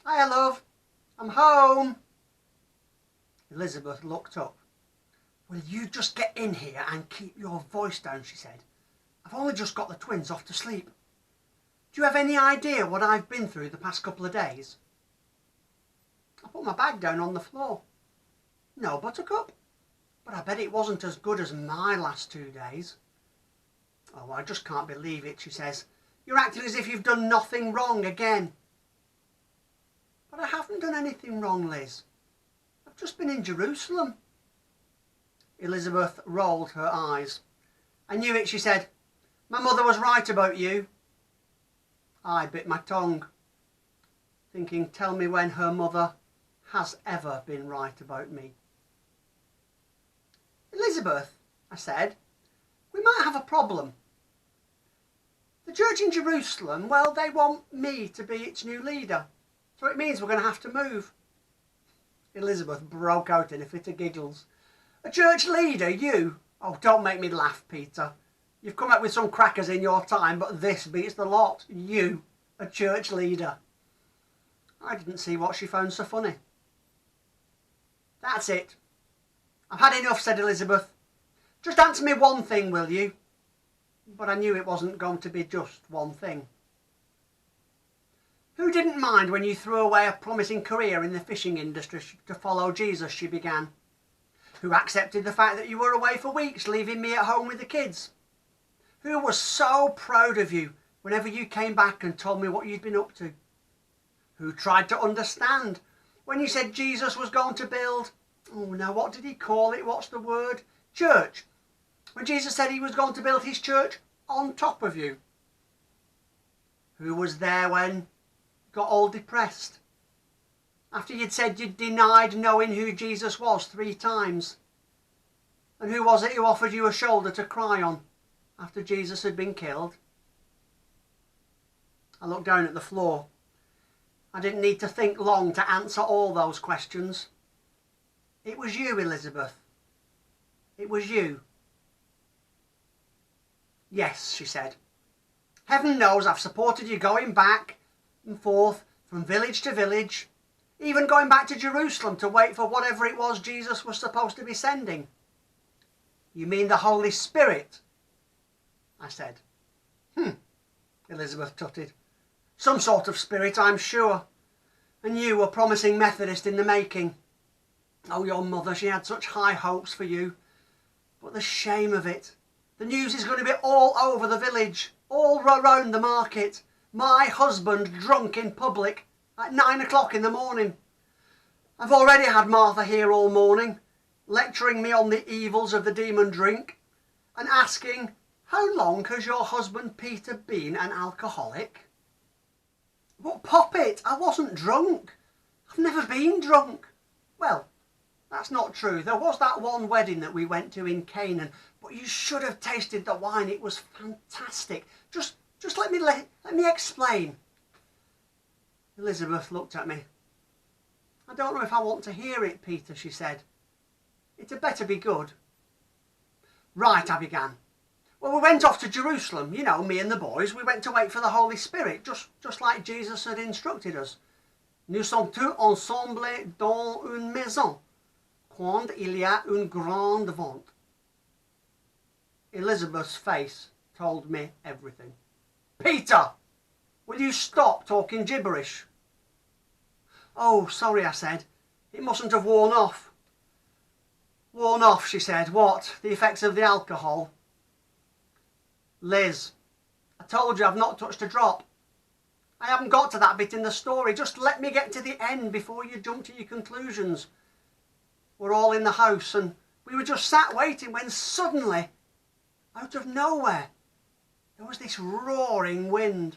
Hiya, love. I'm home. Elizabeth looked up. Will you just get in here and keep your voice down, she said. I've only just got the twins off to sleep. Do you have any idea what I've been through the past couple of days? I put my bag down on the floor. No, Buttercup. But I bet it wasn't as good as my last 2 days. Oh, I just can't believe it, she says. You're acting as if you've done nothing wrong again. But I haven't done anything wrong, Liz. I've just been in Jerusalem. Elizabeth rolled her eyes. I knew it, she said. My mother was right about you. I bit my tongue, thinking, tell me when her mother has ever been right about me. Elizabeth, I said, we might have a problem. The church in Jerusalem, well, they want me to be its new leader, so it means we're going to have to move. Elizabeth broke out in a fit of giggles. A church leader, you? Oh, don't make me laugh, Peter. You've come up with some crackers in your time, but this beats the lot. You, a church leader. I didn't see what she found so funny. That's it. I've had enough, said Elizabeth. Just answer me one thing, will you? But I knew it wasn't going to be just one thing. Who didn't mind when you threw away a promising career in the fishing industry to follow Jesus, she began. Who accepted the fact that you were away for weeks, leaving me at home with the kids? Who was so proud of you whenever you came back and told me what you'd been up to? Who tried to understand when you said Jesus was going to build, oh now what did he call it, what's the word? Church. When Jesus said he was going to build his church on top of you. Who was there when you got all depressed? After you'd said you'd denied knowing who Jesus was 3 times. And who was it who offered you a shoulder to cry on after Jesus had been killed? I looked down at the floor. I didn't need to think long to answer all those questions. It was you, Elizabeth. It was you. Yes, she said. Heaven knows I've supported you going back and forth from village to village, even going back to Jerusalem to wait for whatever it was Jesus was supposed to be sending. You mean the Holy Spirit? I said. Elizabeth tutted. Some sort of spirit, I'm sure. And you were promising Methodist in the making. Oh, your mother, she had such high hopes for you. But the shame of it. The news is going to be all over the village, all around the market. My husband drunk in public at 9 o'clock in the morning. I've already had Martha here all morning, lecturing me on the evils of the demon drink and asking, how long has your husband Peter been an alcoholic? But Poppet, I wasn't drunk. I've never been drunk. Well, that's not true. There was that one wedding that we went to in Canaan, but you should have tasted the wine. It was fantastic. Just let me explain. Elizabeth looked at me. I don't know if I want to hear it, Peter, she said. It had better be good. Right, I began. Well, we went off to Jerusalem, you know, me and the boys. We went to wait for the Holy Spirit, just like Jesus had instructed us. Nous sommes tous ensemble dans une maison, quand il y a une grande vente. Elizabeth's face told me everything. Peter, will you stop talking gibberish? Oh, sorry, I said. It mustn't have worn off. Worn off, she said. What? The effects of the alcohol? Liz, I told you I've not touched a drop. I haven't got to that bit in the story. Just let me get to the end before you jump to your conclusions. We're all in the house and we were just sat waiting when suddenly, out of nowhere, there was this roaring wind.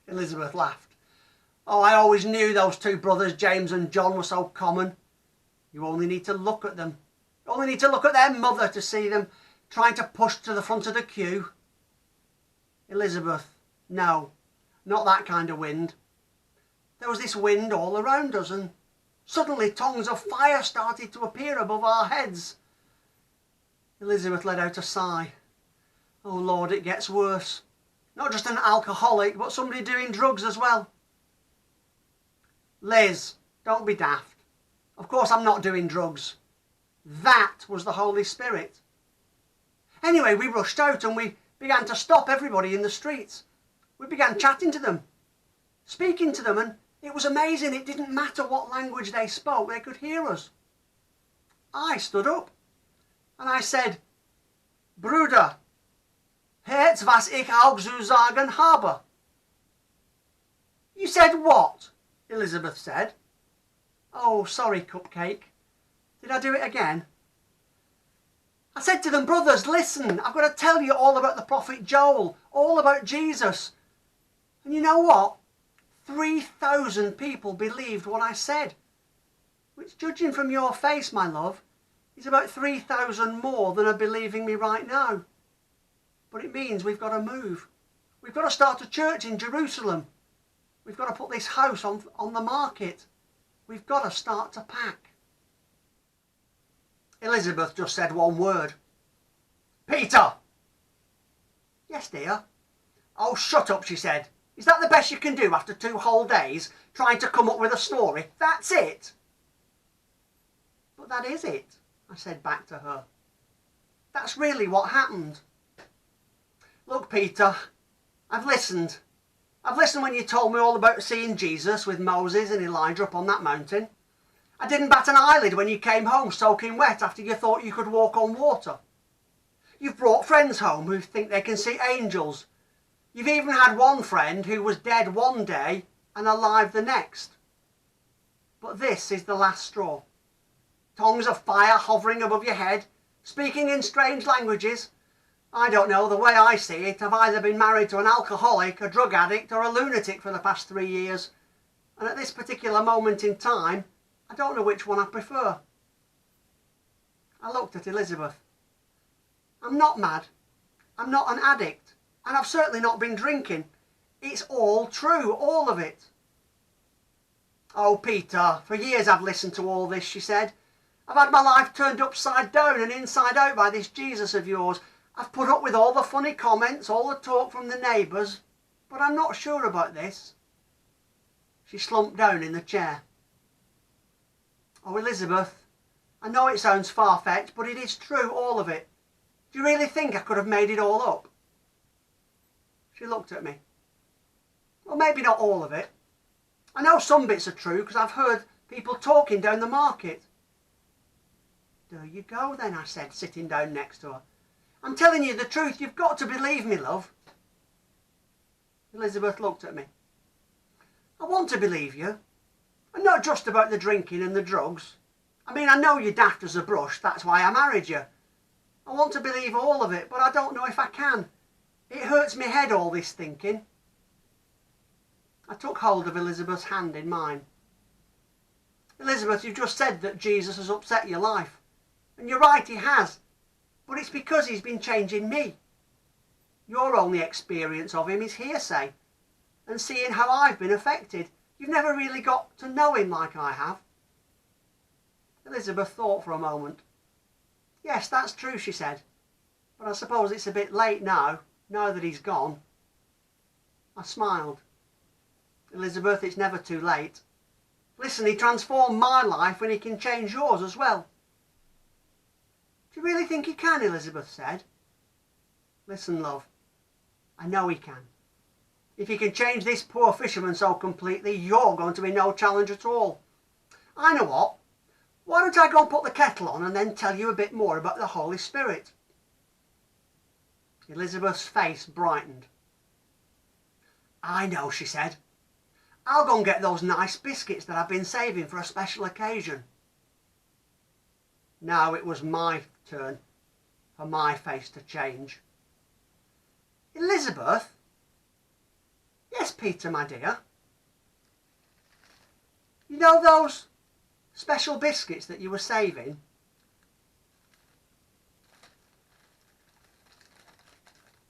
Elizabeth laughed. Oh, I always knew those 2 brothers, James and John, were so common. You only need to look at them. You only need to look at their mother to see them trying to push to the front of the queue. Elizabeth, no, not that kind of wind. There was this wind all around us and suddenly tongues of fire started to appear above our heads. Elizabeth let out a sigh. Oh Lord, it gets worse. Not just an alcoholic, but somebody doing drugs as well. Liz, don't be daft. Of course I'm not doing drugs. That was the Holy Spirit. Anyway, we rushed out and we began to stop everybody in the streets. We began chatting to them, speaking to them, and it was amazing. It didn't matter what language they spoke, they could hear us. I stood up and I said, Bruder, het was ich auch zu sagen habe. You said what? Elizabeth said. Oh, sorry, Cupcake. Did I do it again? I said to them, brothers, listen, I've got to tell you all about the prophet Joel, all about Jesus. And you know what? 3,000 people believed what I said, which, judging from your face, my love, is about 3,000 more than are believing me right now. But it means we've got to move. We've got to start a church in Jerusalem. We've got to put this house on the market. We've got to start to pack. Elizabeth just said one word. Peter! Yes, dear? Oh, shut up, she said. Is that the best you can do after 2 whole days trying to come up with a story? That's it? But that is it, I said back to her. That's really what happened. Look, Peter, I've listened. I've listened when you told me all about seeing Jesus with Moses and Elijah up on that mountain. I didn't bat an eyelid when you came home soaking wet after you thought you could walk on water. You've brought friends home who think they can see angels. You've even had one friend who was dead one day and alive the next. But this is the last straw. Tongues of fire hovering above your head, speaking in strange languages. I don't know, the way I see it, I've either been married to an alcoholic, a drug addict or a lunatic for the past 3 years. And at this particular moment in time, I don't know which one I prefer. I looked at Elizabeth. I'm not mad. I'm not an addict. And I've certainly not been drinking. It's all true, all of it. Oh, Peter, for years I've listened to all this, she said. I've had my life turned upside down and inside out by this Jesus of yours. I've put up with all the funny comments, all the talk from the neighbours, but I'm not sure about this. She slumped down in the chair. Oh, Elizabeth, I know it sounds far-fetched, but it is true, all of it. Do you really think I could have made it all up? She looked at me. Well, maybe not all of it. I know some bits are true because I've heard people talking down the market. There you go then, I said, sitting down next to her. I'm telling you the truth. You've got to believe me, love. Elizabeth looked at me. I want to believe you. And not just about the drinking and the drugs. I mean, I know you're daft as a brush. That's why I married you. I want to believe all of it, but I don't know if I can. It hurts my head, all this thinking. I took hold of Elizabeth's hand in mine. Elizabeth, you've just said that Jesus has upset your life. And you're right, he has. But it's because he's been changing me. Your only experience of him is hearsay. And seeing how I've been affected. You've never really got to know him like I have. Elizabeth thought for a moment. Yes, that's true, she said. But I suppose it's a bit late now that he's gone. I smiled. Elizabeth, it's never too late. Listen, he transformed my life when he can change yours as well. Do you really think he can? Elizabeth said. Listen, love, I know he can. If he can change this poor fisherman so completely, you're going to be no challenge at all. I know what. Why don't I go and put the kettle on and then tell you a bit more about the Holy Spirit? Elizabeth's face brightened. I know, she said. I'll go and get those nice biscuits that I've been saving for a special occasion. Now it was my turn for my face to change. Elizabeth? Yes, Peter, my dear. You know those special biscuits that you were saving?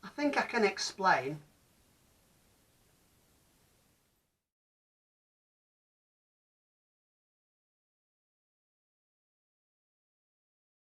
I think I can explain.